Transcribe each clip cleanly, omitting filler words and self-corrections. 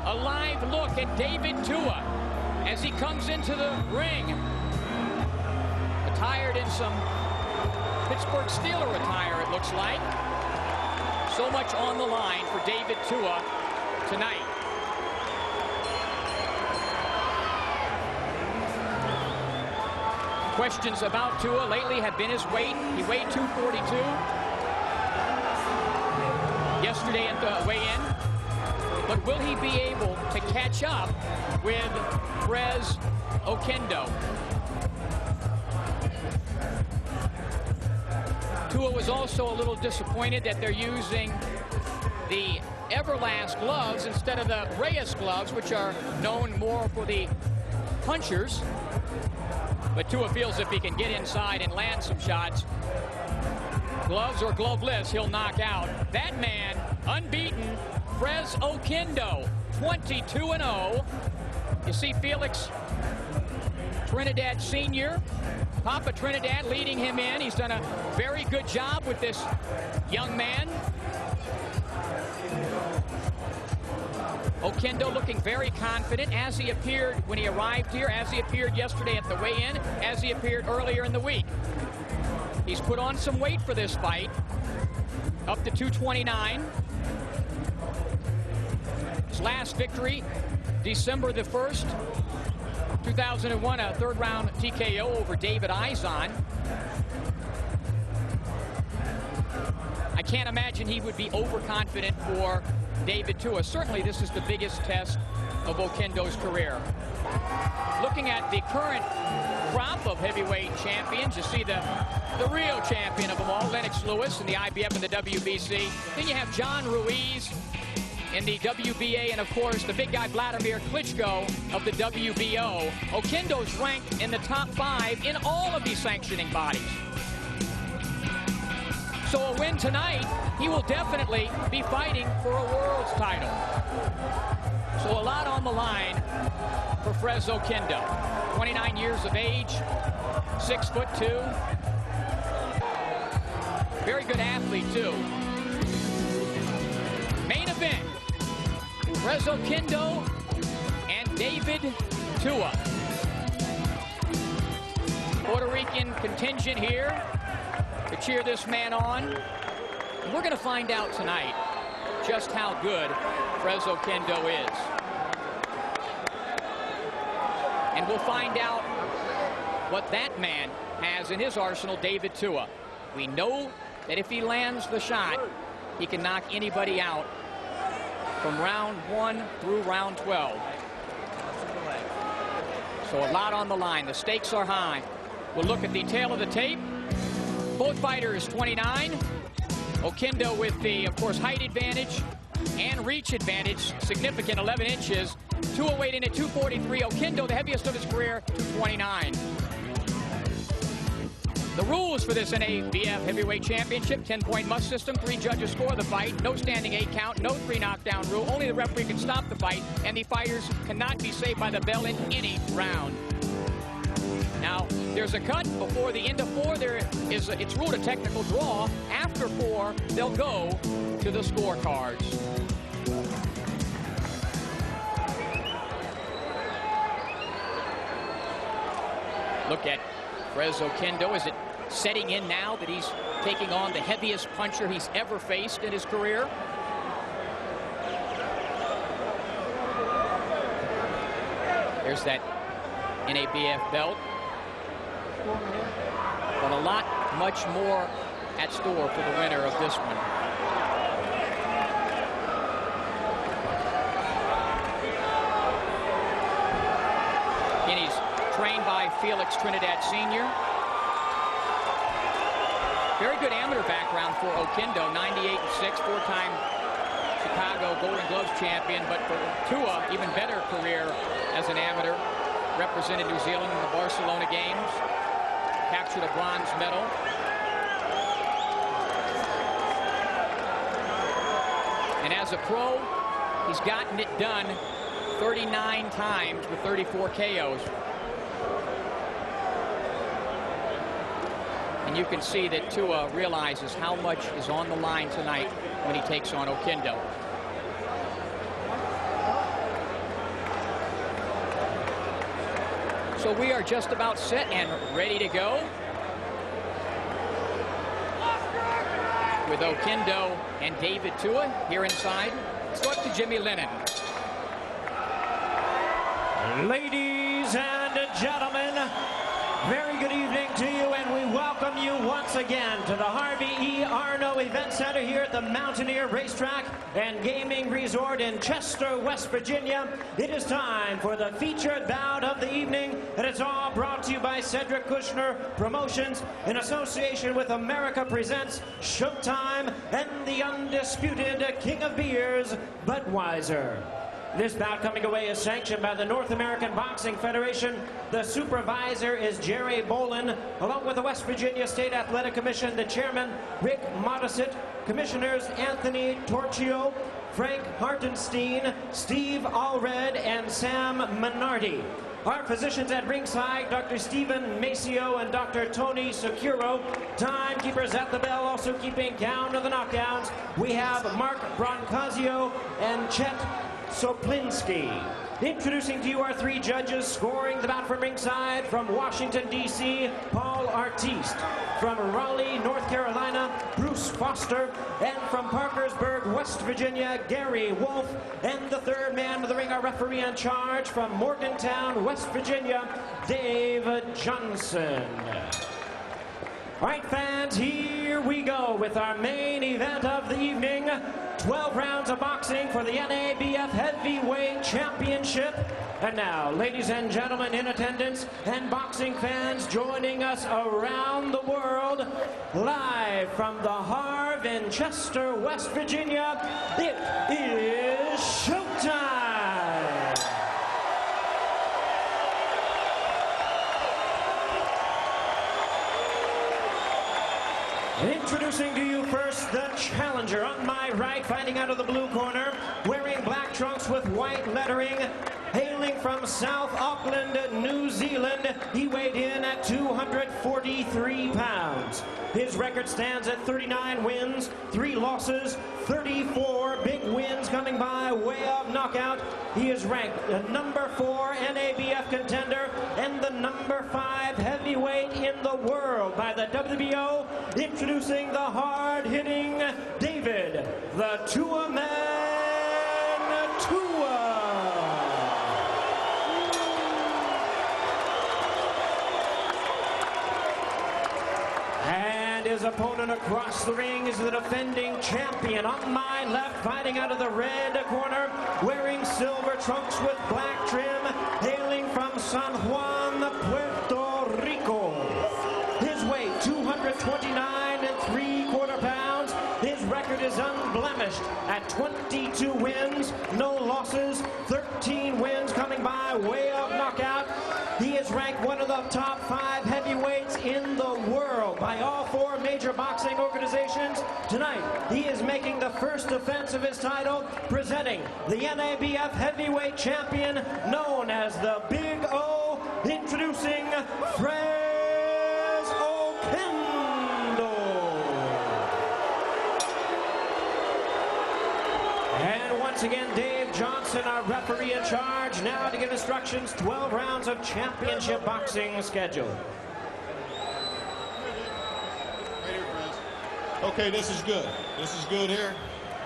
A live look at David Tua as he comes into the ring. Attired in some Pittsburgh Steeler attire, it looks like. So much on the line for David Tua tonight. Questions about Tua lately have been his weight. He weighed 242 yesterday at the weigh-in. But will he be able to catch up with Oquendo? Tua was also a little disappointed that they're using the Everlast gloves instead of the Reyes gloves, which are known more for the punchers. But Tua feels if he can get inside and land some shots, gloves or gloveless, he'll knock out that man, unbeaten, Oquendo, 22-0. You see Felix Trinidad Sr., Papa Trinidad leading him in. He's done a very good job with this young man. Oquendo looking very confident as he appeared when he arrived here, as he appeared yesterday at the weigh-in, as he appeared earlier in the week. He's put on some weight for this fight, up to 229. His last victory, December the 1st, 2001, a third-round TKO over David Izon. I can't imagine he would be overconfident for David Tua. Certainly, this is the biggest test of Oquendo's career. Looking at the current crop of heavyweight champions, you see the real champion of them all, Lennox Lewis in the IBF and the WBC. Then you have John Ruiz in the WBA, and of course the big guy Vladimir Klitschko of the WBO. Oquendo's ranked in the top 5 in all of these sanctioning bodies. So a win tonight, he will definitely be fighting for a world's title. So a lot on the line for Oquendo. 29 years of age, 6'2". Very good athlete too. Main event, Oquendo and David Tua. Puerto Rican contingent here to cheer this man on. And we're going to find out tonight just how good Oquendo is. And we'll find out what that man has in his arsenal, David Tua. We know that if he lands the shot, he can knock anybody out from round 1 through round 12. So a lot on the line. The stakes are high. We'll look at the tail of the tape. Both fighters 29. Oquendo with the, of course, height advantage and reach advantage, significant 11 inches. Tua weighed in at 243. Oquendo, the heaviest of his career, 229. The rules for this NABF Heavyweight Championship: 10-point must system, 3 judges score the fight, no standing 8 count, no 3 knockdown rule. Only the referee can stop the fight, and the fighters cannot be saved by the bell in any round. Now, there's a cut before the end of 4. It's ruled a technical draw. After 4, they'll go to the scorecards. Look at Oquendo. Is it setting in now that he's taking on the heaviest puncher he's ever faced in his career? There's that NABF belt. But a lot, much more at store for the winner of this one. And he's trained by Felix Trinidad Sr. Very good amateur background for Oquendo, 98-6, 4-time Chicago Golden Gloves champion. But for Tua, even better career as an amateur. Represented New Zealand in the Barcelona games. Captured a bronze medal. And as a pro, he's gotten it done 39 times with 34 KOs. And you can see that Tua realizes how much is on the line tonight when he takes on Oquendo. So we are just about set and ready to go. With Oquendo and David Tua here inside. Let's go up to Jimmy Lennon. Ladies and gentlemen, very good evening to you, and we welcome you once again to the Harvey E. Arno Event Center here at the Mountaineer Racetrack and Gaming Resort in Chester, West Virginia. It is time for the featured bout of the evening, and it's all brought to you by Cedric Kushner Promotions in association with America Presents Showtime and the undisputed King of Beers, Budweiser. This bout coming away is sanctioned by the North American Boxing Federation. The supervisor is Jerry Bolin, along with the West Virginia State Athletic Commission, the chairman, Rick Modesitt, commissioners Anthony Torchio, Frank Hartenstein, Steve Allred, and Sam Minardi. Our physicians at ringside, Dr. Stephen Maceo and Dr. Tony Securo. Timekeepers at the bell, also keeping count of the knockdowns. We have Mark Broncazio and Chet Soplinski. Introducing to you our three judges, scoring the bout from ringside, from Washington, D.C., Paul Artiste. From Raleigh, North Carolina, Bruce Foster. And from Parkersburg, West Virginia, Gary Wolf. And the third man of the ring, our referee in charge, from Morgantown, West Virginia, Dave Johnson. All right, fans, here we go with our main event of the evening. 12 rounds of boxing for the NABF Heavyweight Championship. And now, ladies and gentlemen in attendance and boxing fans joining us around the world, live from the Harv in Chester, West Virginia, it is showtime! Introducing to you first the challenger on my right, fighting out of the blue corner, wearing black trunks with white lettering, hailing from South Auckland, New Zealand. He weighed in at 243 pounds. His record stands at 39 wins, 3 losses, 34 big wins coming by way of knockout. He is ranked the number 4 NABF contender and the number 5 heavyweight in the world by the WBO. Introducing the hard-hitting David, the Tua Man, Tua. And his opponent across the ring is the defending champion. On my left, fighting out of the red corner, wearing silver trunks with black trim, hailing from San Juan, Puerto Rico. His weight, 229 3/4 pounds. His record is unblemished at 22 wins, no losses, 13 wins coming by way of knockout. He is ranked one of the top 5 heavyweights in the world by all 4 major boxing organizations. Tonight, he is making the first defense of his title, presenting the NABF heavyweight champion known as the Big O, introducing Oquendo. And once again, Dave Johnson, our referee in charge, now to give instructions. 12 rounds of championship boxing schedule. Okay, this is good. This is good here.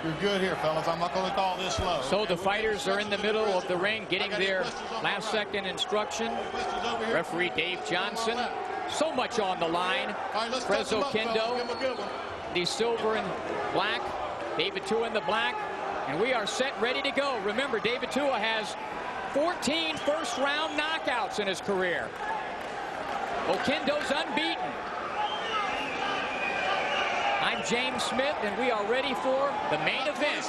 You're good here, fellas. I'm not going to call this slow. So the fighters are in the middle of the ring getting their last second instruction. Referee Dave Johnson. So much on the line. Prez Oquendo, the silver and black. David Tua in the black. And we are set, ready to go. Remember, David Tua has 14 first-round knockouts in his career. Oquendo's unbeaten. I'm James Smith, and we are ready for the main event.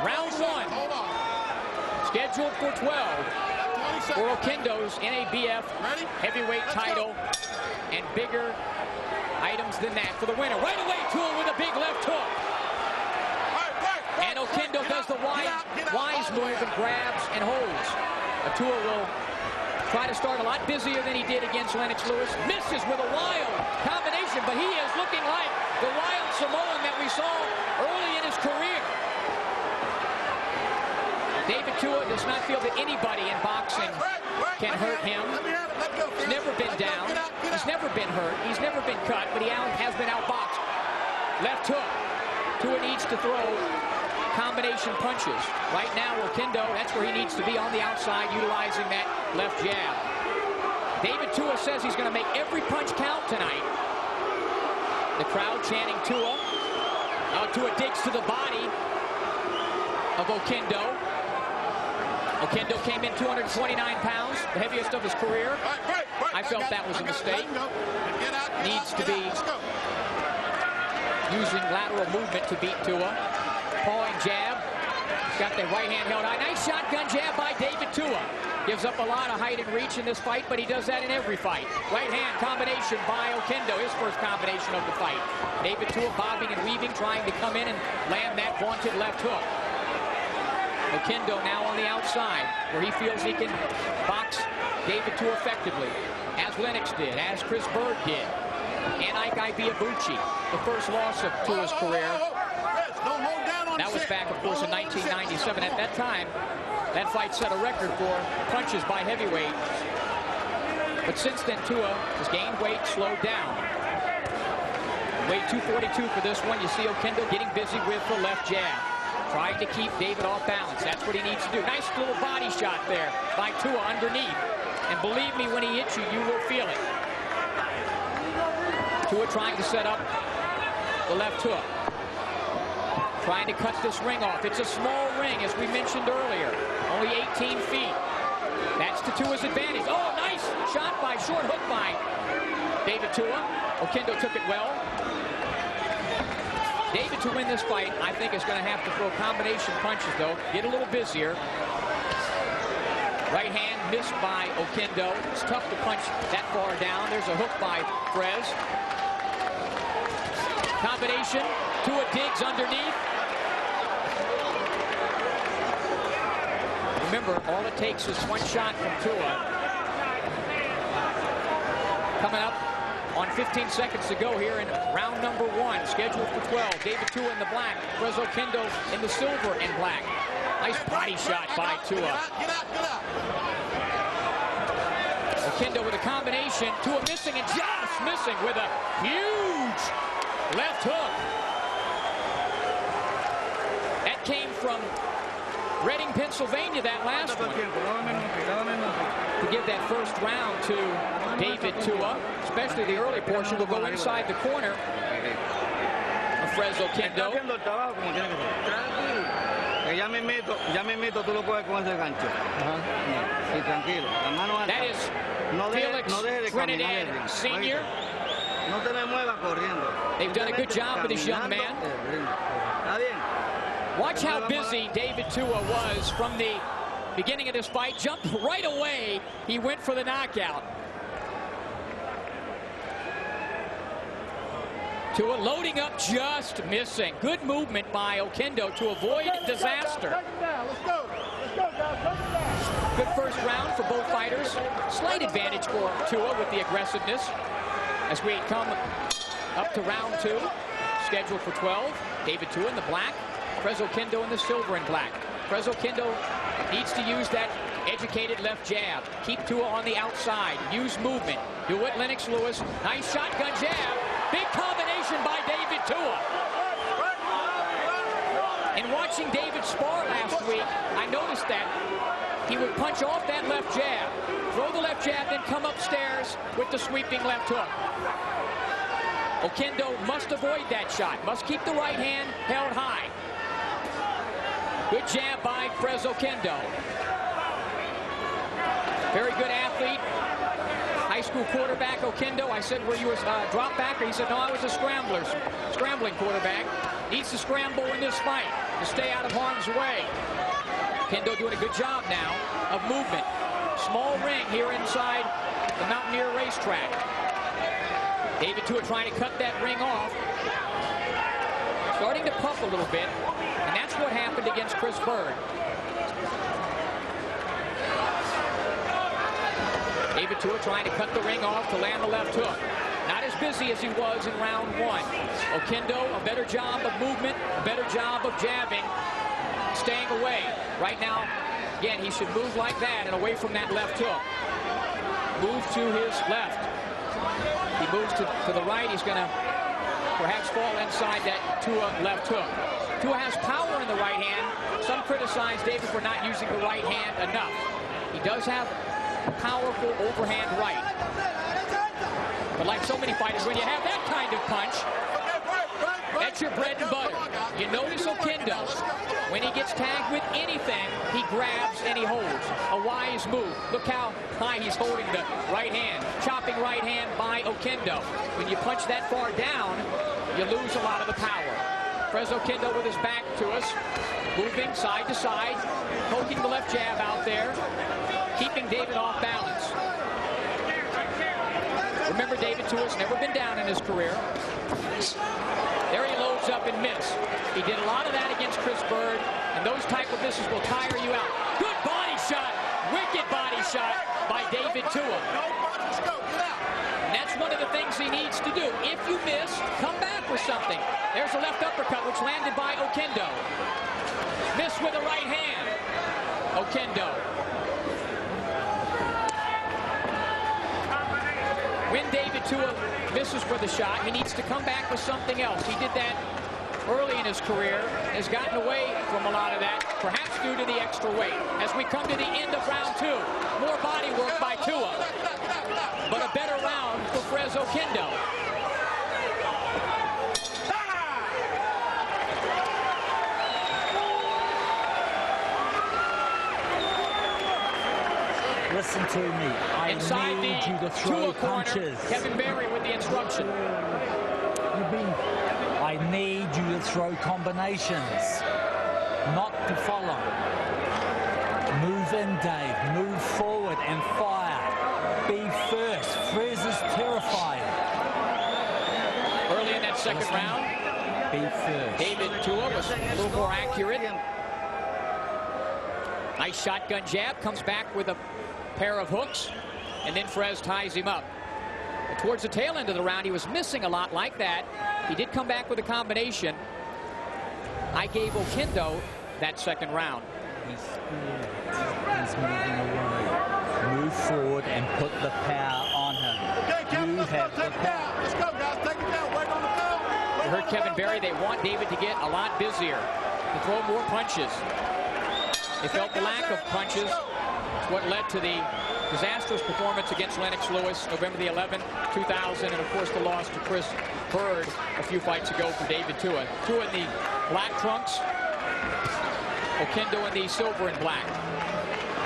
Round 1. Scheduled for 12. For Oquendo's NABF heavyweight title. And bigger items than that for the winner. Right away, Tua with a big left hook. And Oquendo does the wise move and grabs and holds. Tua will try to start a lot busier than he did against Lennox Lewis. Misses with a wild combination, but he is looking like the wild Samoan that we saw early in his career. David Tua does not feel that anybody in boxing can hurt him. He's never been down. He's never been hurt. He's never been cut, but he has been outboxed. Left hook. Tua needs to throw combination punches. Right now, Oquendo, that's where he needs to be on the outside, utilizing that left jab. David Tua says he's going to make every punch count tonight. The crowd chanting Tua. Now Tua digs to the body of Oquendo. Oquendo came in 229 pounds, the heaviest of his career. I felt that was a mistake. Needs to be using lateral movement to beat Tua. Pawing jab. Got the right hand held high. Nice shotgun jab by David Tua. Gives up a lot of height and reach in this fight, but he does that in every fight. Right hand combination by Oquendo, his first combination of the fight. David Tua bobbing and weaving, trying to come in and land that vaunted left hook. Oquendo now on the outside, where he feels he can box David Tua effectively, as Lennox did, as Chris Bird did, and Ike Ibeabuchi, the first loss of Tua's career. That was back, of course, in 1997. At that time, that fight set a record for punches by heavyweight. But since then, Tua has gained weight, slowed down. Weight 242 for this one. You see Oquendo getting busy with the left jab, trying to keep David off balance. That's what he needs to do. Nice little body shot there by Tua underneath. And believe me, when he hits you, you will feel it. Tua trying to set up the left hook. Trying to cut this ring off. It's a small ring, as we mentioned earlier. Only 18 feet. That's to Tua's advantage. Oh, nice shot by, short hook by David Tua. Oquendo took it well. David, to win this fight, I think is going to have to throw combination punches, though. Get a little busier. Right hand missed by Oquendo. It's tough to punch that far down. There's a hook by Frez. Combination. Tua digs underneath. Remember, all it takes is one shot from Tua. Coming up on 15 seconds to go here in round number 1, scheduled for 12. David Tua in the black, Oquendo in the silver and black. Nice body shot by Tua. Oquendo with a combination. Tua missing and just missing with a huge left hook. That came from Reading, Pennsylvania, that last one. To give that first round to David Tua, especially the early portion, will go inside the corner of Oquendo. That is Felix Trinidad Sr. They've done a good job with this young man. Watch how busy David Tua was from the beginning of this fight. Jumped right away. He went for the knockout. Tua loading up, just missing. Good movement by Oquendo to avoid disaster. Good first round for both fighters. Slight advantage for Tua with the aggressiveness. As we come up to round 2, scheduled for 12. David Tua in the black. Oquendo in the silver and black. Oquendo needs to use that educated left jab. Keep Tua on the outside. Use movement. Do it, Lennox Lewis. Nice shotgun jab. Big combination by David Tua. In watching David spar last week, I noticed that he would punch off that left jab, throw the left jab, then come upstairs with the sweeping left hook. Oquendo must avoid that shot. Must keep the right hand held high. Good jab by Oquendo. Very good athlete. High school quarterback, Oquendo. I said, were you a drop backer? He said, no, I was a scrambling quarterback. Needs to scramble in this fight to stay out of harm's way. Oquendo doing a good job now of movement. Small ring here inside the Mountaineer Racetrack. David Tua trying to cut that ring off. Starting to puff a little bit. And that's what happened against Chris Bird. David Tua trying to cut the ring off to land the left hook. Not as busy as he was in round 1. Oquendo, a better job of movement, a better job of jabbing. staying away. Right now, again, he should move like that and away from that left hook. Move to his left. He moves to the right. He's going to perhaps fall inside that Tua left hook. Tua has power in the right hand. Some criticize David for not using the right hand enough. He does have a powerful overhand right. But like so many fighters, when you have that kind of punch, that's your bread and butter. You notice Oquendo, when he gets tagged with anything, he grabs and he holds. A wise move. Look how high he's holding the right hand. Chopping right hand by Oquendo. When you punch that far down, you lose a lot of the power. Fres Oquendo with his back to us, moving side to side, poking the left jab out there, keeping David off balance. Remember, David Tua's never been down in his career. There he loads up and miss. He did a lot of that against Chris Bird, and those type of misses will tire you out. Good body shot, wicked body shot by David Tua. And that's one of the things he needs to do. If you miss, come back with something. There's a left uppercut, which landed by Oquendo. Miss with the right hand. Oquendo. When David Tua misses for the shot, he needs to come back with something else. He did that early in his career, has gotten away from a lot of that, perhaps due to the extra weight. As we come to the end of round 2, more body work by Tua, but a better round for Fres Oquendo. Listen to me. I Inside need you to throw punches. Corner, Kevin Berry with the instruction. I need you to throw combinations, not to follow. Move in, Dave. Move forward and fire. Be first. Fres is terrified. Early in that second round, be first. David Tua was a little more accurate. Nice shotgun jab, comes back with a pair of hooks, and then Fres ties him up. But towards the tail end of the round, he was missing a lot like that. He did come back with a combination. I gave Oquendo that second round. He's moving away. Move forward and put the power on him. You have the power. Let's go, guys. Take it down. Wait on the bell. You heard Kevin Berry. They want David to get a lot busier, to throw more punches. They felt the lack of punches. What led to the disastrous performance against Lennox Lewis, November the 11th, 2000, and of course the loss to Chris Bird a few fights ago for David Tua. Tua in the black trunks, Oquendo in the silver and black.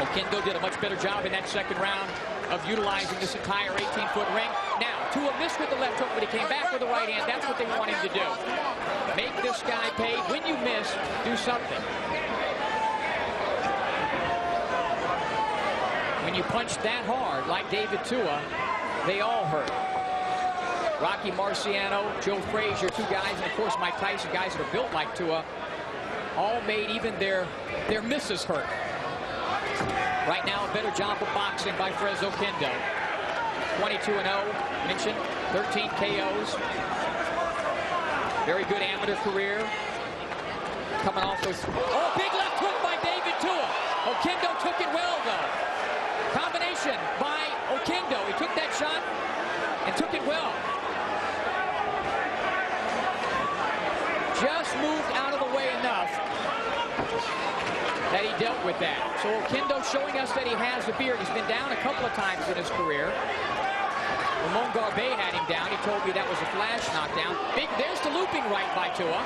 Oquendo did a much better job in that second round of utilizing this entire 18-foot ring. Now, Tua missed with the left hook, but he came back with the right hand. That's what they want him to do. Make this guy pay. When you miss, do something. When you punch that hard, like David Tua, they all hurt. Rocky Marciano, Joe Frazier, two guys, and of course Mike Tyson, guys that are built like Tua, all made even their misses hurt. Right now, a better job of boxing by Fres Oquendo. 22-0, mentioned, 13 KOs. Very good amateur career. Coming off with, oh, big left hook by David Tua. Oquendo took it well, though. Combination by Oquendo. He took that shot and took it well. Just moved out of the way enough that he dealt with that. So Oquendo showing us that he has a beard. He's been down a couple of times in his career. Ramon Garbet had him down. He told me that was a flash knockdown. There's the looping right by Tua.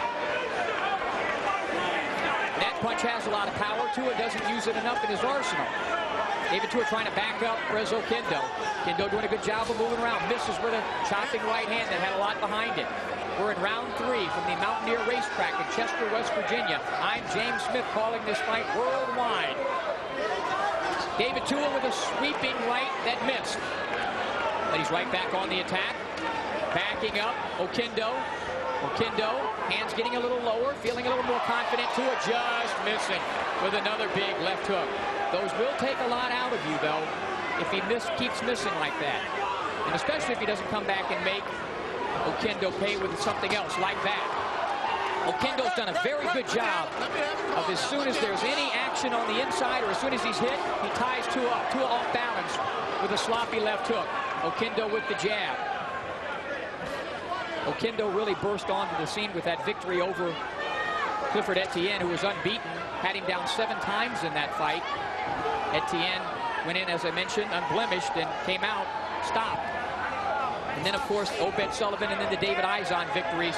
That punch has a lot of power. Tua doesn't use it enough in his arsenal. David Tua trying to back up Fres Oquendo. Oquendo doing a good job of moving around. Misses with a chopping right hand that had a lot behind it. We're in round 3 from the Mountaineer Racetrack in Chester, West Virginia. I'm James Smith calling this fight worldwide. David Tua with a sweeping right that missed. But he's right back on the attack. Backing up Oquendo. Oquendo, hands getting a little lower, feeling a little more confident. Tua just missing with another big left hook. Those will take a lot out of you, though, if he keeps missing like that. And especially if he doesn't come back and make Oquendo pay with something else like that. Oquendo's done a very good job of, as soon as there's any action on the inside or as soon as he's hit, he ties Tua up. Tua off balance with a sloppy left hook. Oquendo with the jab. Oquendo really burst onto the scene with that victory over Clifford Etienne, who was unbeaten, had him down 7 times in that fight. Etienne went in, as I mentioned, unblemished and came out stopped. And then, of course, Obed Sullivan and then the David Izon victories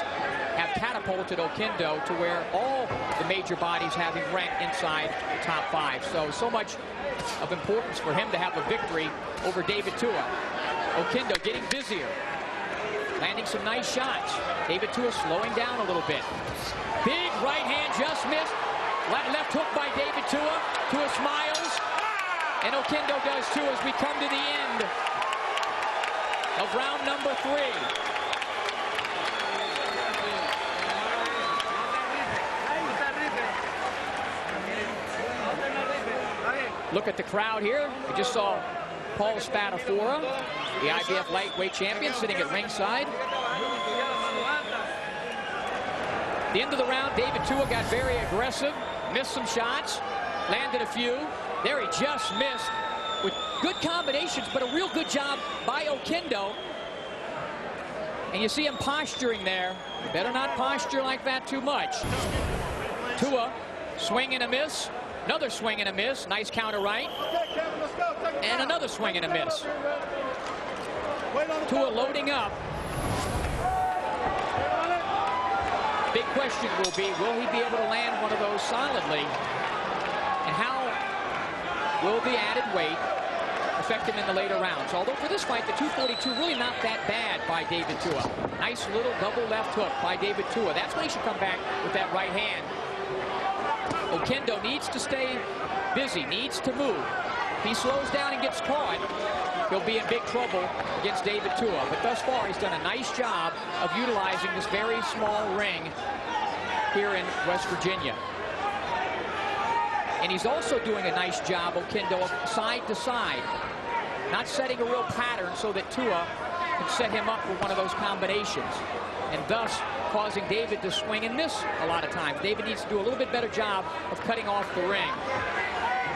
have catapulted Oquendo to where all the major bodies have him ranked inside the top 5. So much of importance for him to have a victory over David Tua. Oquendo getting busier, landing some nice shots. David Tua slowing down a little bit. Big right hand just missed. Left hook by David Tua. Tua smiles. And Oquendo does too as we come to the end of round number 3. Look at the crowd here. We just saw Paul Spadafora, the IBF lightweight champion, sitting at ringside. At the end of the round, David Tua got very aggressive, missed some shots, landed a few. There he just missed with good combinations, but a real good job by Oquendo. And you see him posturing there. You better not posture like that too much. Tua, swing and a miss. Another swing and a miss. Nice counter right. And another swing and a miss. Tua loading up. Big question will be he be able to land one of those solidly? And how will the added weight affect him in the later rounds? Although for this fight, the 242 really not that bad by David Tua. Nice little double left hook by David Tua. That's when he should come back with that right hand. Oquendo needs to stay busy, needs to move. If he slows down and gets caught, he'll be in big trouble against David Tua. But thus far, he's done a nice job of utilizing this very small ring here in West Virginia. And he's also doing a nice job, Oquendo, of side to side, not setting a real pattern so that Tua can set him up with one of those combinations, and thus causing David to swing and miss a lot of times. David needs to do a little bit better job of cutting off the ring.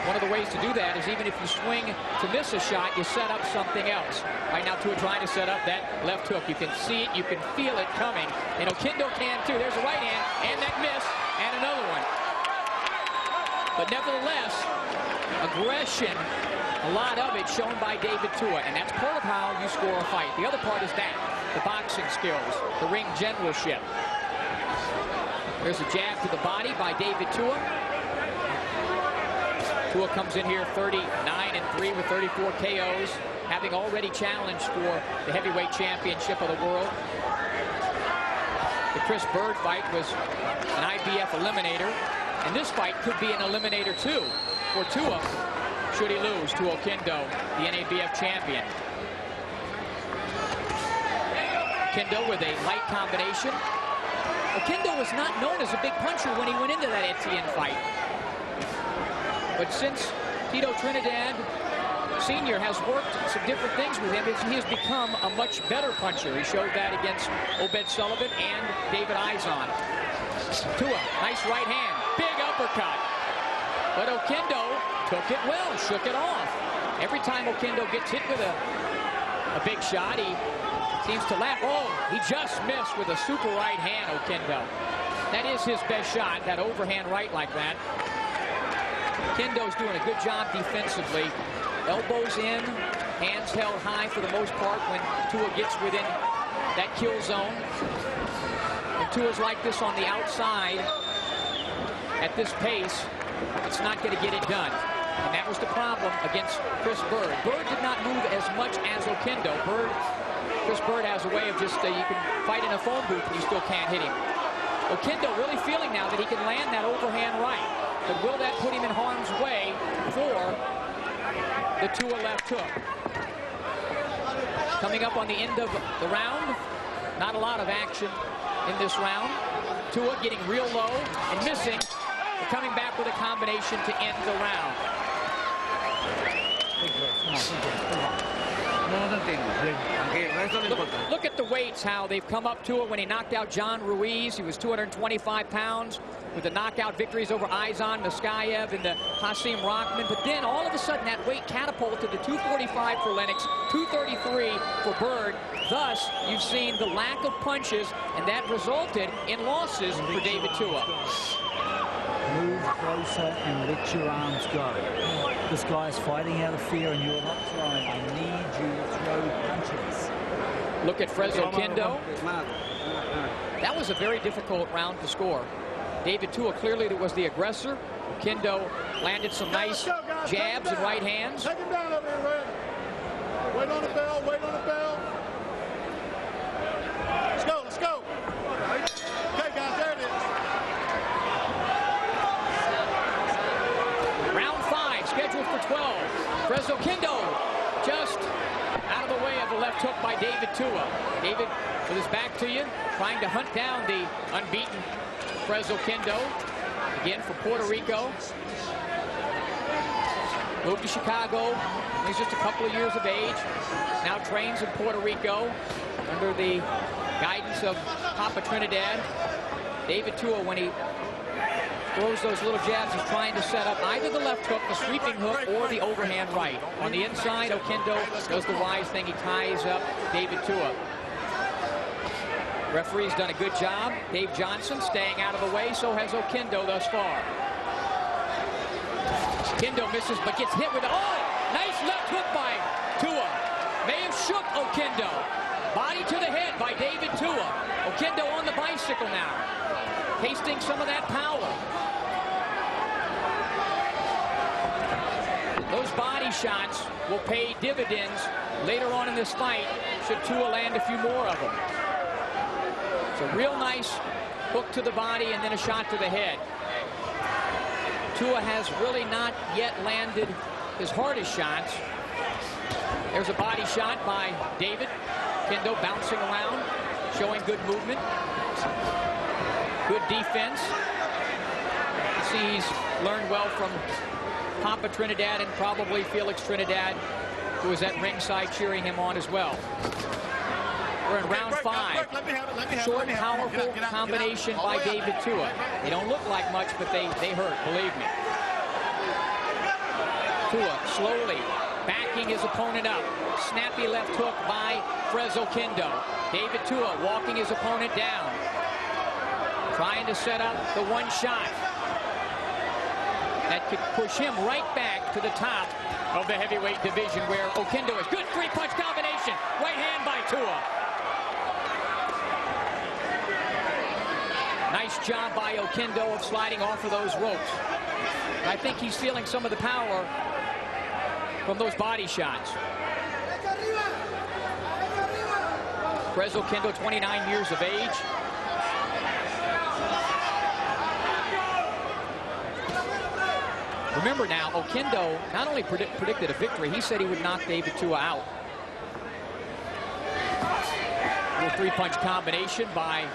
One of the ways to do that is even if you swing to miss a shot, you set up something else. Right now, Tua trying to set up that left hook. You can see it, you can feel it coming, and Oquendo can too. There's a right hand, and that miss, and another one. But nevertheless, aggression, a lot of it shown by David Tua, and that's part of how you score a fight. The other part is that, the boxing skills, the ring generalship. There's a jab to the body by David Tua. Tua comes in here 39-3 with 34 KOs, having already challenged for the heavyweight championship of the world. The Chris Bird fight was an IBF eliminator, and this fight could be an eliminator too for Tua, should he lose to Oquendo, the NABF champion. Oquendo with a light combination. Oquendo was not known as a big puncher when he went into that Etienne fight. But since Tito Trinidad Sr. has worked some different things with him, he has become a much better puncher. He showed that against Obed Sullivan and David Izon. Tua, nice right hand, big uppercut. But Oquendo took it well, shook it off. Every time Oquendo gets hit with a big shot, he seems to laugh. Oh, he just missed with a super right hand, Oquendo. That is his best shot, that overhand right like that. Oquendo's doing a good job defensively. Elbows in, hands held high for the most part when Tua gets within that kill zone. When Tua's like this on the outside, at this pace, it's not going to get it done. And that was the problem against Chris Bird. Bird did not move as much as Oquendo. Chris Bird has a way of just, you can fight in a phone booth and you still can't hit him. Oquendo really feeling now that he can land that overhand right. But will that put him in harm's way for the Tua left hook? Coming up on the end of the round, not a lot of action in this round. Tua getting real low and missing, but coming back with a combination to end the round. Look at the weights, how they've come up to it. When he knocked out John Ruiz, he was 225 pounds with the knockout victories over Izan Muskayev and the Hasim Rockman. But then all of a sudden that weight catapulted to 245 for Lennox, 233 for Bird. Thus, you've seen the lack of punches, and that resulted in losses for David Tua. Move closer and let your arms go. This guy is fighting out of fear and you're not throwing. I need you to throw punches. Look at Oquendo. That was a very difficult round to score. David Tua clearly was the aggressor. Oquendo landed some nice jabs and right hands. Take him down over here, Red. Wait on the bell, wait on the bell. Let's go, let's go. Okay, guys, there it is. Round 5, scheduled for 12. Oquendo just out of the way of the left hook by David Tua. David with his back to you, trying to hunt down the unbeaten Oquendo. Again for Puerto Rico. Moved to Chicago. He's just a couple of years of age. Now trains in Puerto Rico under the guidance of Papa Trinidad. David Tua, when he throws those little jabs, he's trying to set up either the left hook, the sweeping hook, or the overhand right. On the inside, Oquendo does the wise thing. He ties up David Tua. Referee's done a good job. Dave Johnson staying out of the way. So has Oquendo thus far. Oquendo misses, but gets hit with a nice left hook by Tua. May have shook Oquendo. Body to the head by David Tua. Oquendo on the bicycle now, tasting some of that power. Those body shots will pay dividends later on in this fight should Tua land a few more of them. It's a real nice hook to the body and then a shot to the head. Tua has really not yet landed his hardest shots. There's a body shot by David. Oquendo bouncing around, showing good movement. Good defense. You see he's learned well from Papa Trinidad and probably Felix Trinidad, who was at ringside cheering him on as well. We're in round 5. Short, powerful combination by David Tua. They don't look like much, but they hurt, believe me. Tua slowly backing his opponent up. Snappy left hook by Oquendo. David Tua walking his opponent down. Trying to set up the one shot that could push him right back to the top of the heavyweight division, where Oquendo is. Good three-punch combination. Right hand by Tua. Nice job by Oquendo of sliding off of those ropes. I think he's feeling some of the power from those body shots. Oquendo, 29 years of age. Remember now, Oquendo not only predicted a victory, he said he would knock David Tua out. Little three-punch combination by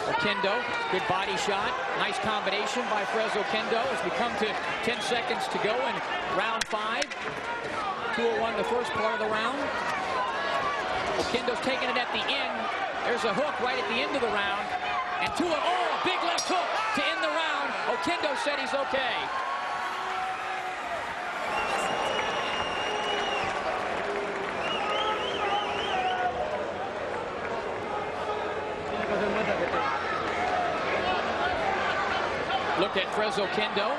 Oquendo. Good body shot. Nice combination by Oquendo as we come to 10 seconds to go in round 5. Tua won the first part of the round. Oquendo's taking it at the end. There's a hook right at the end of the round. And Tua, big left hook to end the round. Oquendo said he's okay. Look at Oquendo.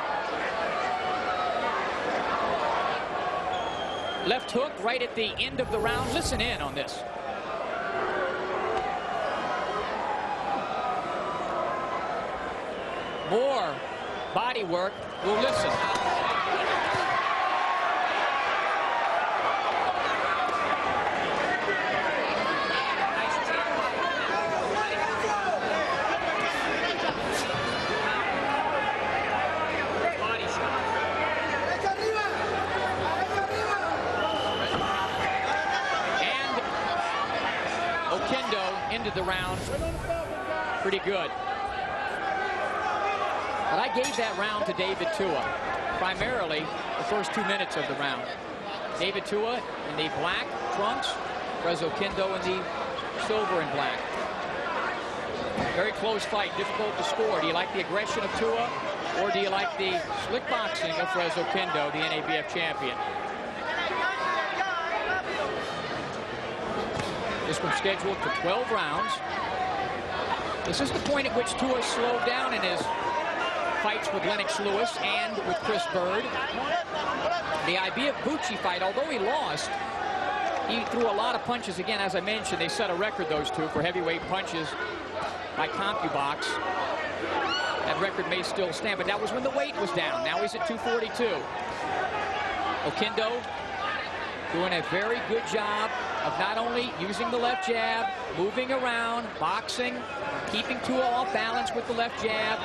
Left hook right at the end of the round. Listen in on this. More body work. We'll listen. Into the round pretty good. But I gave that round to David Tua, primarily the first 2 minutes of the round. David Tua in the black trunks, Frez Oquendo in the silver and black. Very close fight, difficult to score. Do you like the aggression of Tua, or do you like the slick boxing of Frez Oquendo, the NABF champion? This one's scheduled for 12 rounds. This is the point at which Tua slowed down in his fights with Lennox Lewis and with Chris Bird. The Bucci fight, although he lost, he threw a lot of punches. Again, as I mentioned, they set a record, those two, for heavyweight punches by CompuBox. That record may still stand, but that was when the weight was down. Now he's at 242. Oquendo doing a very good job of not only using the left jab, moving around, boxing, keeping Tua off balance with the left jab.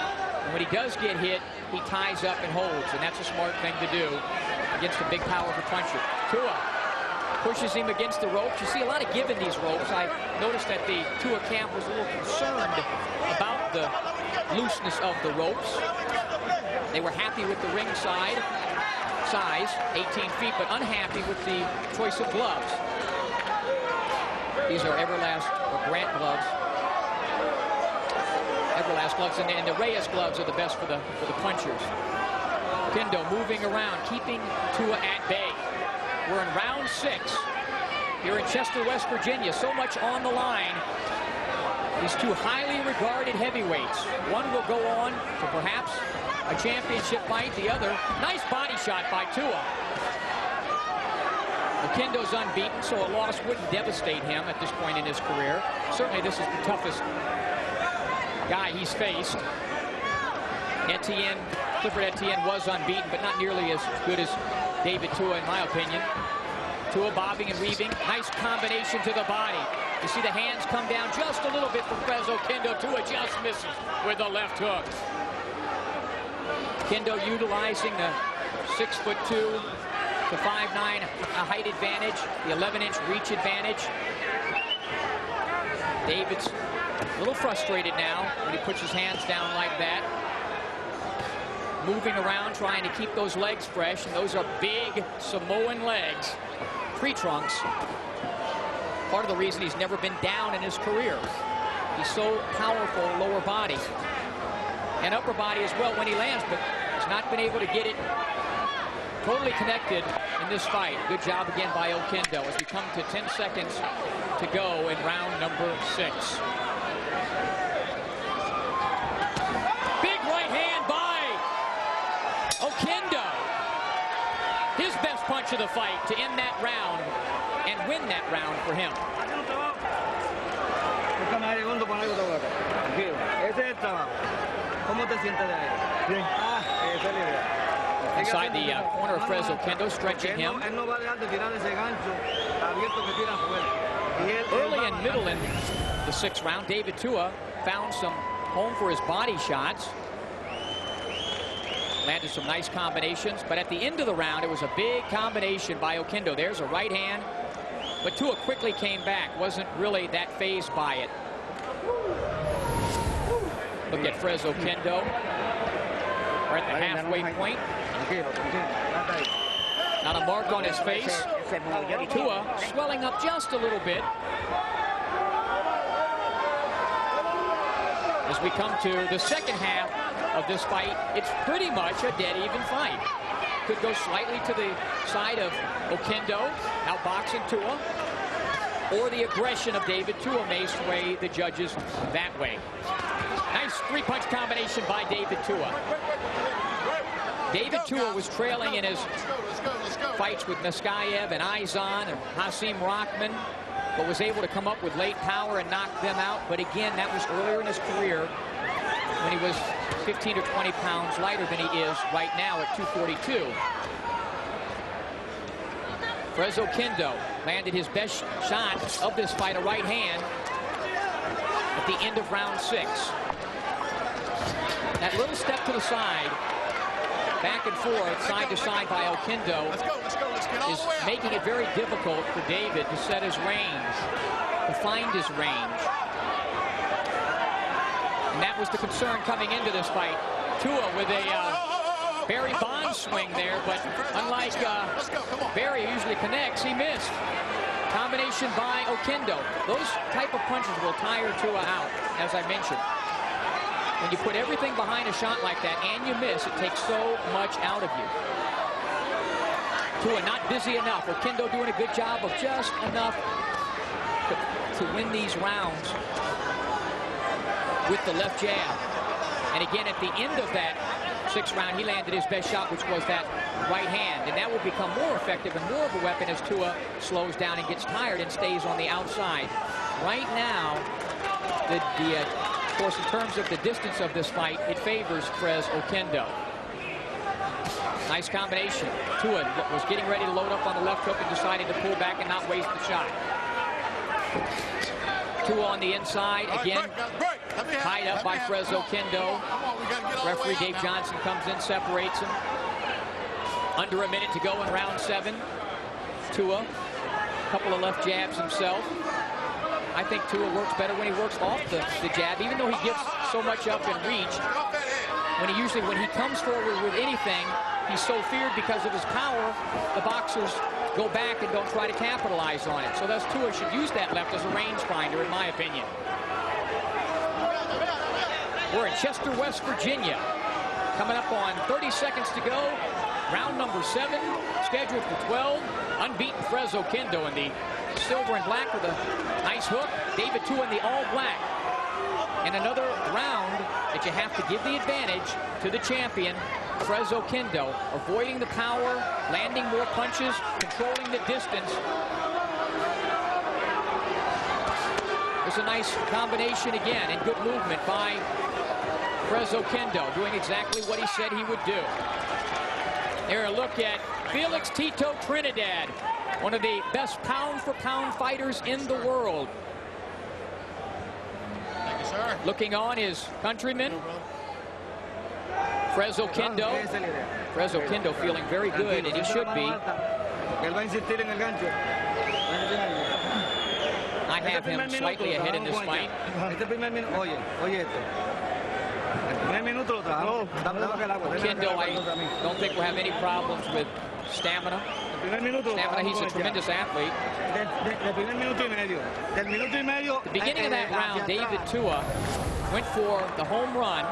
And when he does get hit, he ties up and holds, and that's a smart thing to do against a big, powerful puncher. Tua pushes him against the ropes. You see a lot of give in these ropes. I noticed that the Tua camp was a little concerned about the looseness of the ropes. They were happy with the ring size, 18 feet, but unhappy with the choice of gloves. These are Everlast or Grant gloves. Everlast gloves, and the Reyes gloves are the best for the punchers. Oquendo moving around, keeping Tua at bay. We're in round 6 here in Chester, West Virginia. So much on the line. These two highly regarded heavyweights. One will go on to perhaps a championship fight. The other, nice body shot by Tua. Oquendo's unbeaten, so a loss wouldn't devastate him at this point in his career. Certainly this is the toughest guy he's faced. Clifford Etienne was unbeaten, but not nearly as good as David Tua, in my opinion. Tua bobbing and weaving. Nice combination to the body. You see the hands come down just a little bit from Frez Oquendo. Tua just misses with the left hook. Oquendo utilizing the 6'2" to 5'9" height advantage, the 11-inch reach advantage. David's a little frustrated now when he puts his hands down like that. Moving around, trying to keep those legs fresh, and those are big Samoan legs. Pre-trunks. Part of the reason he's never been down in his career. He's so powerful lower body and upper body as well when he lands, but he's not been able to get it totally connected in this fight. Good job again by Oquendo as we come to 10 seconds to go in round number 6. Big right hand by Oquendo. His best punch of the fight to end that round and win that round for him. Inside the corner of Frez Oquendo, stretching him. Early and middle in the 6th round, David Tua found some home for his body shots. Landed some nice combinations, but at the end of the round, it was a big combination by Oquendo. There's a right hand, but Tua quickly came back. Wasn't really that fazed by it. Look at Frez Oquendo. We're at the halfway point. Not a mark on his face. Tua swelling up just a little bit. As we come to the second half of this fight, it's pretty much a dead even fight. Could go slightly to the side of Oquendo, outboxing Tua, or the aggression of David Tua may sway the judges that way. Nice 3-punch combination by David Tua. David Tua was trailing in his fights with Naskayev and Izan and Hasim Rahman, but was able to come up with late power and knock them out. But again, that was earlier in his career when he was 15 or 20 pounds lighter than he is right now at 242. Frez Oquendo landed his best shot of this fight, a right hand, at the end of round 6. That little step to the side, back and forth, side to side by Oquendo, is making it very difficult for David to set his range, to find his range. And that was the concern coming into this fight. Tua with a Barry Bonds one swing there, but unlike Barry, who usually connects, he missed. Combination by Oquendo. Those type of punches will tire Tua out, as I mentioned. When you put everything behind a shot like that and you miss, it takes so much out of you. Tua not busy enough. Oquendo doing a good job of just enough to win these rounds with the left jab. And again, at the end of that 6th round, he landed his best shot, which was that right hand. And that will become more effective and more of a weapon as Tua slows down and gets tired and stays on the outside. Right now, of course, in terms of the distance of this fight, it favors Frez Oquendo. Nice combination. Tua was getting ready to load up on the left hook and decided to pull back and not waste the shot. Tua on the inside. Again, tied up by Frez Oquendo. Referee Dave Johnson comes in, separates him. Under a minute to go in round 7. Tua, a couple of left jabs himself. I think Tua works better when he works off the jab, even though he gives so much up in reach. When he comes forward with anything, he's so feared because of his power, the boxers go back and don't try to capitalize on it. So thus Tua should use that left as a rangefinder, in my opinion. We're in Chester, West Virginia. Coming up on 30 seconds to go. Round number 7, scheduled for 12. Unbeaten Frez Oquendo in the silver and black with a nice hook. David Tua in the all black. And another round that you have to give the advantage to the champion, Frez Oquendo, avoiding the power, landing more punches, controlling the distance. There's a nice combination again and good movement by Frez Oquendo, doing exactly what he said he would do. Here a look at Felix Tito Trinidad, one of the best pound-for-pound fighters in the world. Thank you, sir. Looking on his countryman, Frez Oquendo. Frez Oquendo feeling very good, and he should be. I have him slightly ahead in this fight. Oquendo, I don't think will have any problems with stamina. He's a tremendous athlete. The beginning of that round, David Tua went for the home run.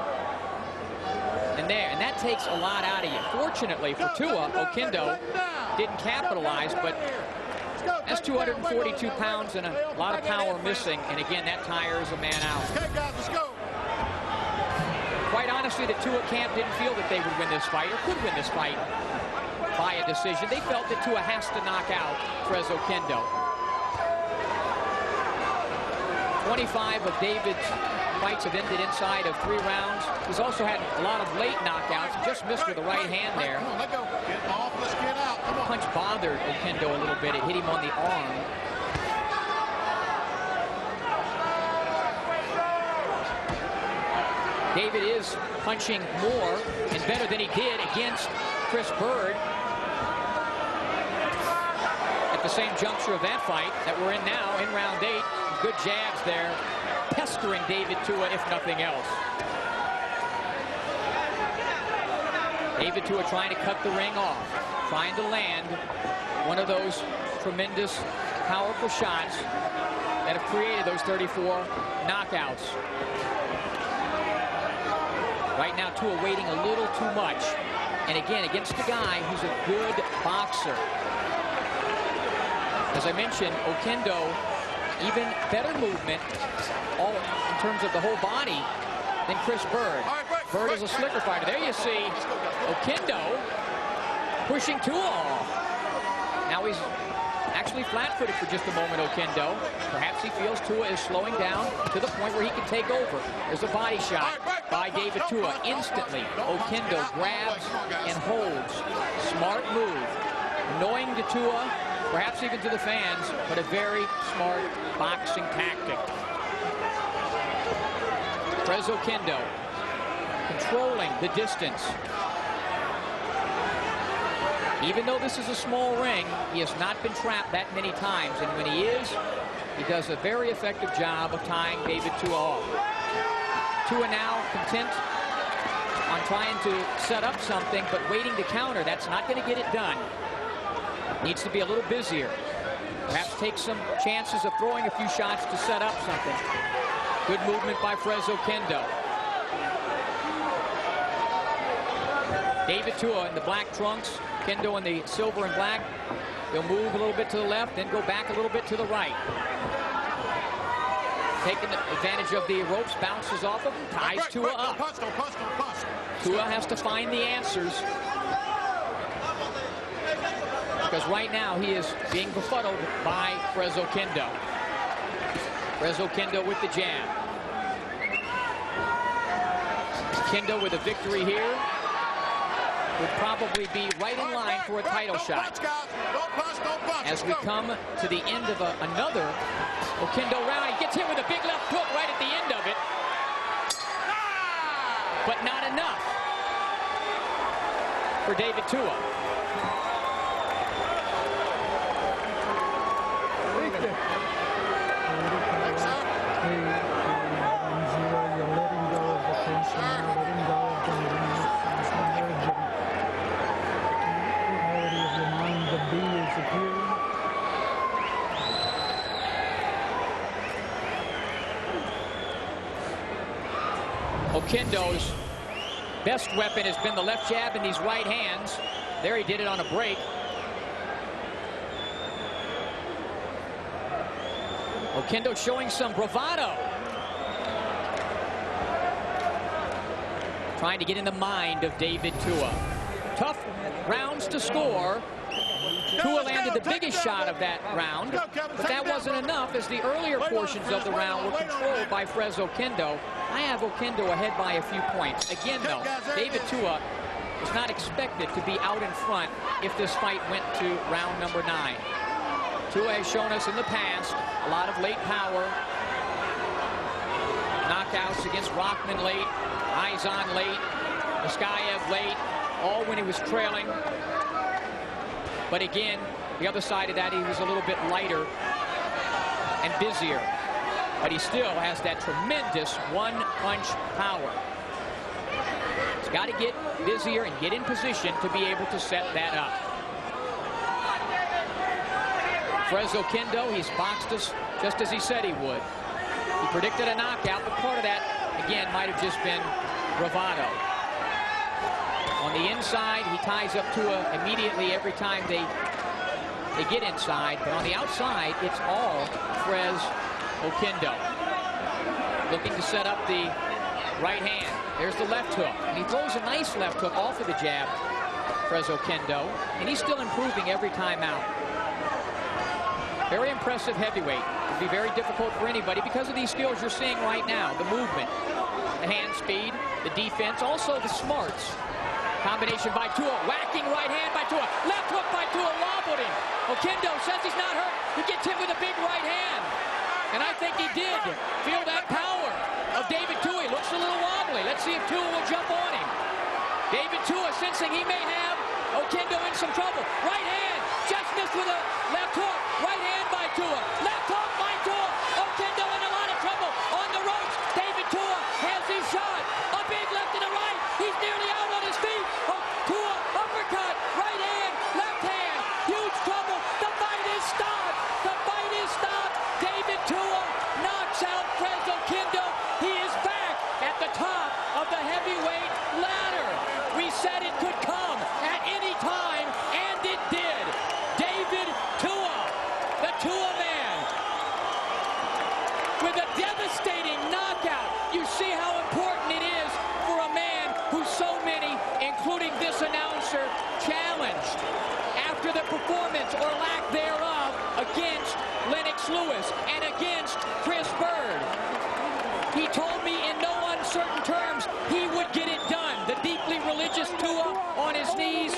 And that takes a lot out of you. Fortunately for Tua, Oquendo didn't capitalize, but that's 242 pounds and a lot of power missing. And again, that tires a man out. Quite honestly, the Tua camp didn't feel that they would win this fight or could win this fight by a decision. They felt that Tua has to knock out Frez Oquendo. 25 of David's fights have ended inside of 3 rounds. He's also had a lot of late knockouts. He just missed with the right hand there. Let go. Get off. Let's get out. Come on. Punch bothered Oquendo a little bit. It hit him on the arm. David is punching more and better than he did against Chris Bird at the same juncture of that fight that we're in now in round 8. Good jabs there, pestering David Tua if nothing else. David Tua trying to cut the ring off, trying to land one of those tremendous, powerful shots that have created those 34 knockouts. Right now, Tua waiting a little too much. And again, against a guy who's a good boxer. As I mentioned, Oquendo, even better movement in terms of the whole body than Chris Bird. Bird is a slicker fighter. There you see Oquendo pushing Tua off. Now he's actually flat-footed for just a moment, Oquendo. Perhaps he feels Tua is slowing down to the point where he can take over. There's a body shot by David Tua. Instantly, Oquendo grabs and holds. Smart move. Annoying to Tua, perhaps even to the fans, but a very smart boxing tactic. Frez Oquendo controlling the distance. Even though this is a small ring, he has not been trapped that many times. And when he is, he does a very effective job of tying David Tua off. Tua now content on trying to set up something, but waiting to counter. That's not going to get it done. Needs to be a little busier. Perhaps take some chances of throwing a few shots to set up something. Good movement by Oquendo. David Tua in the black trunks, Oquendo in the silver and black. He'll move a little bit to the left, then go back a little bit to the right. Taking advantage of the ropes, bounces off of him, ties Tua up. Tua has to find the answers, because right now he is being befuddled by Oquendo. Oquendo with the jab. Oquendo with a victory here would probably be right in line for a title shot. As we come to the end of another Oquendo round, he gets hit with a big left hook right at the end of it, but not enough for David Tua. Oquendo's best weapon has been the left jab and these right hands. There he did it on a break. Oquendo showing some bravado. Trying to get in the mind of David Tua. Tough rounds to score. Tua landed the biggest shot of that round, but that wasn't enough, as the earlier portions of the round were controlled by Oquendo. I have Oquendo ahead by a few points. Again, though, David Tua was not expected to be out in front if this fight went to round number 9. Tua has shown us in the past a lot of late power. Knockouts against Rockman late, Izon late, Muskayev late, all when he was trailing. But again, the other side of that, he was a little bit lighter and busier. But he still has that tremendous one-punch power. He's got to get busier and get in position to be able to set that up. Oquendo, he's boxed us just as he said he would. He predicted a knockout, but part of that, again, might have just been bravado. On the inside, he ties up Tua immediately every time they get inside. But on the outside, it's all Oquendo. Looking to set up the right hand. There's the left hook. And he throws a nice left hook off of the jab, Oquendo. And he's still improving every time out. Very impressive heavyweight. It'd be very difficult for anybody because of these skills you're seeing right now. The movement, the hand speed, the defense, also the smarts. Combination by Tua, whacking right hand by Tua, left hook by Tua, wobbled him. Oquendo says he's not hurt. He gets hit with a big right hand. And I think he did feel that power of David Tua. He looks a little wobbly. Let's see if Tua will jump on him. David Tua sensing he may have Oquendo in some trouble. Right hand, just missed with a left hook. Right hand by Tua, left hook by Tua. Oquendo in a lot of trouble on the ropes. David Tua has his shot. A big left and a right. He's nearly out on his feet. Tua, uppercut, right hand, left hand. Huge trouble. The fight is stopped. The fight is stopped. David Tua knocks out Oquendo. He is back at the top of the heavyweight ladder. We said it could come at any time, and it did. David Tua, the Tua man, with a devastating knockout. You see how important it is for a man who so many, including this announcer, challenged after the performance or lack thereof against Lennox Lewis and against Chris Bird. He told me in no uncertain terms he would get it done. The deeply religious Tua on his knees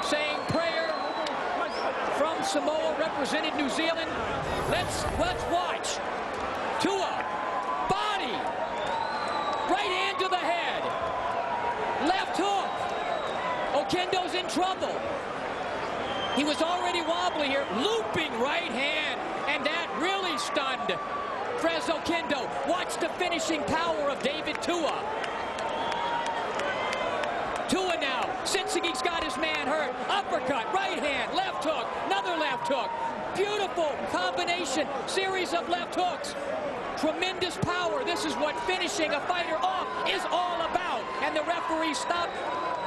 saying prayer from Samoa, represented New Zealand. Let's watch. Tua, body, right hand to the head, left hook. Oquendo's in trouble. He was already wobbly here, looping right hand, and that really stunned Oquendo. Watch the finishing power of David Tua. Tua now. Sinsegi's got his man hurt. Uppercut, right hand, left hook, another left hook. Beautiful combination, series of left hooks. Tremendous power. This is what finishing a fighter off is all about. And the referee stopped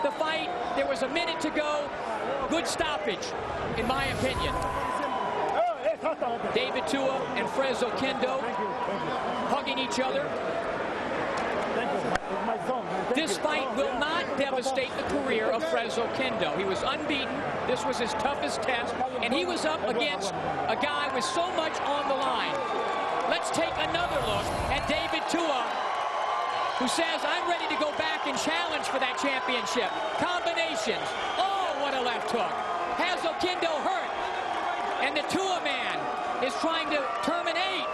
the fight. There was a minute to go. Good stoppage, in my opinion. David Tua and Oquendo hugging each other. This fight will not devastate the career of Oquendo. He was unbeaten. This was his toughest test, and he was up against a guy with so much on the line. Let's take another look at David Tua, who says, I'm ready to go back and challenge for that championship. Combinations. Oh, what a left hook. Has Oquendo hurt. And the Tua man is trying to terminate.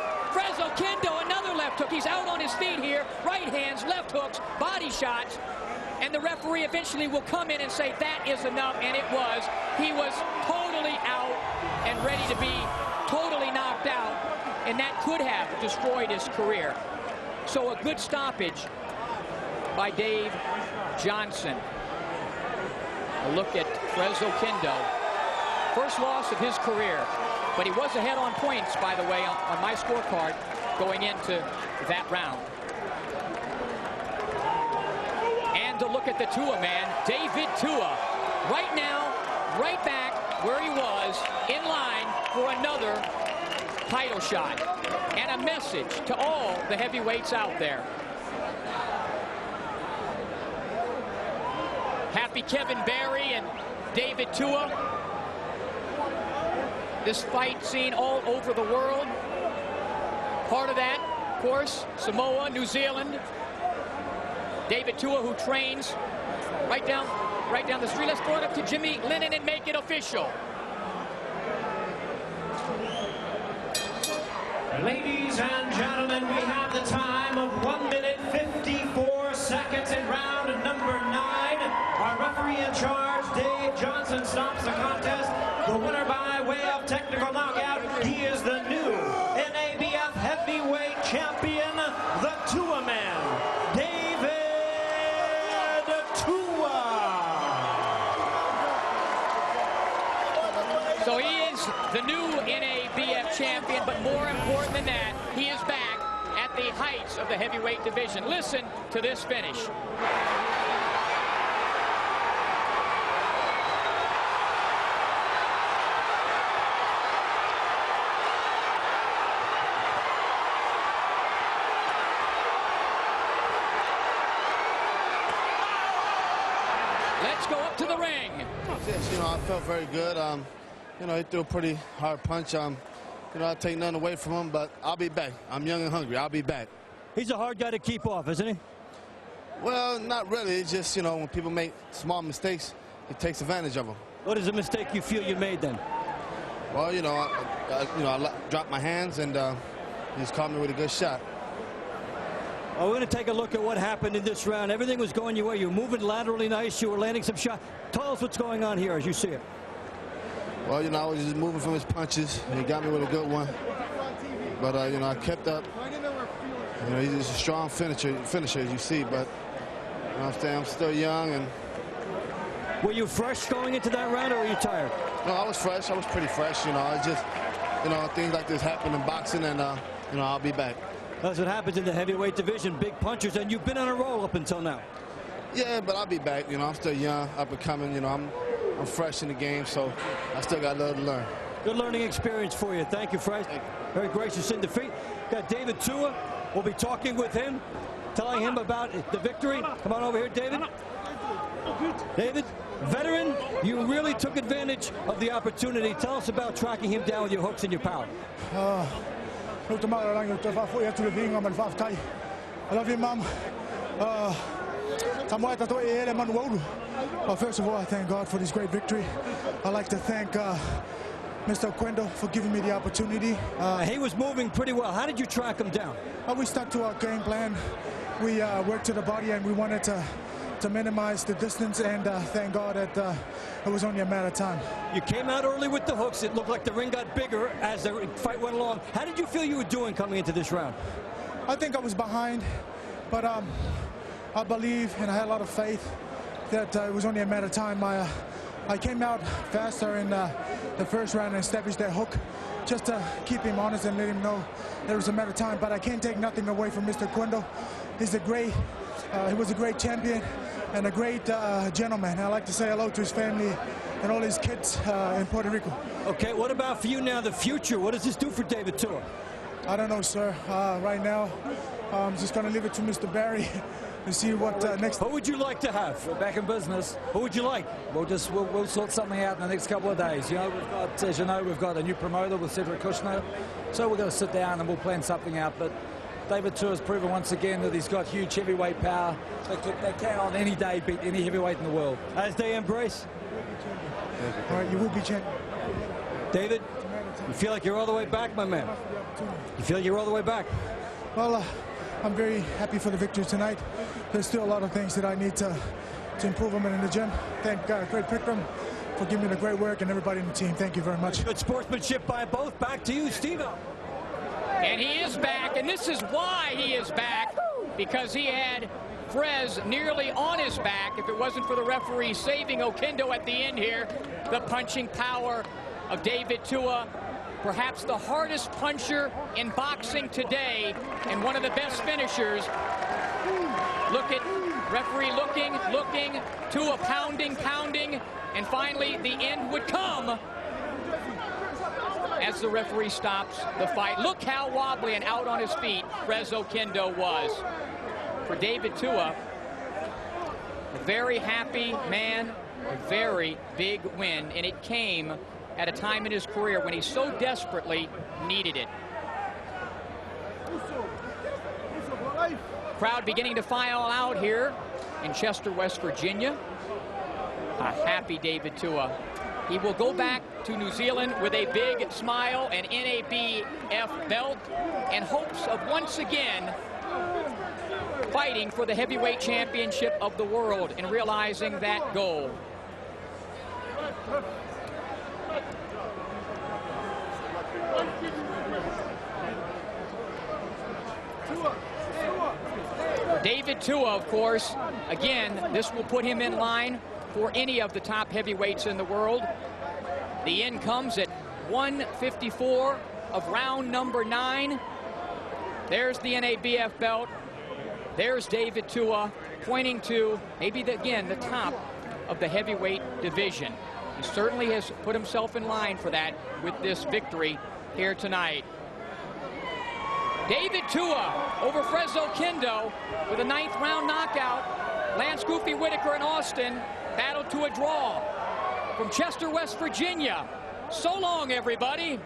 Oquendo, another left hook. He's out on his feet here. Right hands, left hooks, body shots. And the referee eventually will come in and say, that is enough. And it was. He was totally out and ready to be totally knocked out. And that could have destroyed his career. So a good stoppage by Dave Johnson. A look at Oquendo. First loss of his career. But he was ahead on points, by the way, on my scorecard going into that round. And to look at the Tua man, David Tua. Right now, right back where he was, in line for another title shot. And a message to all the heavyweights out there. Happy Kevin Barry and David Tua. This fight seen all over the world. Part of that, of course, Samoa, New Zealand. David Tua, who trains right down the street. Let's throw it up to Jimmy Lennon and make it official. Ladies and gentlemen, we have the time of 1 minute 54 seconds in round number 9. Our referee in charge, Dave Johnson, stops the contest. The winner by way of technical knockout. He is the new NABF heavyweight champion, the Tua man, David Tua. So he is the new NABF champion, but more important than that, he is back at the heights of the heavyweight division. Listen to this finish. Let's go up to the ring. Yes, you know, I felt very good. You know, he threw a pretty hard punch. You know, I take nothing away from him, but I'll be back. I'm young and hungry. I'll be back. He's a hard guy to keep off, isn't he? Well, not really. It's just, you know, when people make small mistakes, he takes advantage of them. What is the mistake you feel you made then? Well, you know, I dropped my hands and he just caught me with a good shot. Well, we're going to take a look at what happened in this round. Everything was going your way. You were moving laterally nice. You were landing some shots. Tell us what's going on here as you see it. Well, you know, I was just moving from his punches. And he got me with a good one. But, you know, I kept up. You know, he's just a strong finisher as you see. But, you know what I'm saying, I'm still young. And were you fresh going into that round, or were you tired? No, I was fresh. I was pretty fresh. You know, I just, you know, things like this happen in boxing, and, you know, I'll be back. That's what happens in the heavyweight division. Big punchers, and you've been on a roll up until now. Yeah, but I'll be back. You know, I'm still young, up and coming. You know, I'm fresh in the game, so I still got a little to learn. Good learning experience for you. Thank you, Fresh. Very gracious in defeat. Got David Tua. We'll be talking with him, telling him about the victory. Come on over here, David. David, veteran, you really took advantage of the opportunity. Tell us about tracking him down with your hooks and your power. I love you, Mom. First of all, I thank God for this great victory. I'd like to thank Mr. Oquendo for giving me the opportunity. He was moving pretty well. How did you track him down? We stuck to our game plan. We worked to the body, and we wanted to minimize the distance, and thank God that it was only a matter of time. You came out early with the hooks. It looked like the ring got bigger as the fight went along. How did you feel you were doing coming into this round? I think I was behind, but I believe and I had a lot of faith that it was only a matter of time. I came out faster in the first round and established that hook just to keep him honest and let him know that it was a matter of time. But I can't take nothing away from Mr. Oquendo. He was a great champion and a great gentleman. I'd like to say hello to his family and all his kids in Puerto Rico. Okay, what about for you now, the future? What does this do for David Tua? I don't know, sir. Right now, I'm just going to leave it to Mr. Barry to see what next. What would you like to have? We're back in business. What would you like? We'll sort something out in the next couple of days. You know, as you know, we've got a new promoter with Cedric Kushner, so we're going to sit down and we'll plan something out. But David Tua has proven once again that he's got huge heavyweight power. They can on any day beat any heavyweight in the world. As they embrace. All right, you will be champion. David, you feel like you're all the way back, my man? You feel like you're all the way back? Well, I'm very happy for the victory tonight. There's still a lot of things that I need to improve on in the gym. Thank Greg Pickram for giving me the great work and everybody in the team. Thank you very much. Good sportsmanship by both. Back to you, Steve-O. And he is back, and this is why he is back, because he had Frez nearly on his back. If it wasn't for the referee saving Oquendo at the end here, the punching power of David Tua, perhaps the hardest puncher in boxing today and one of the best finishers. Look at referee looking, Tua pounding, and finally the end would come as the referee stops the fight. Look how wobbly and out on his feet Frez Oquendo was. For David Tua, a very happy man, a very big win, and it came at a time in his career when he so desperately needed it. Crowd beginning to file out here in Chester, West Virginia. A happy David Tua. He will go back to New Zealand with a big smile and NABF belt and hopes of once again fighting for the heavyweight championship of the world and realizing that goal. David Tua, of course, again, this will put him in line for any of the top heavyweights in the world. The end comes at 154 of round number 9. There's the NABF belt. There's David Tua, pointing to maybe, again, the top of the heavyweight division. He certainly has put himself in line for that with this victory here tonight. David Tua over Frez Oquendo with a 9th round knockout. Lance Goofy Whitaker and Austin battled to a draw. From Chester, West Virginia, so long, everybody.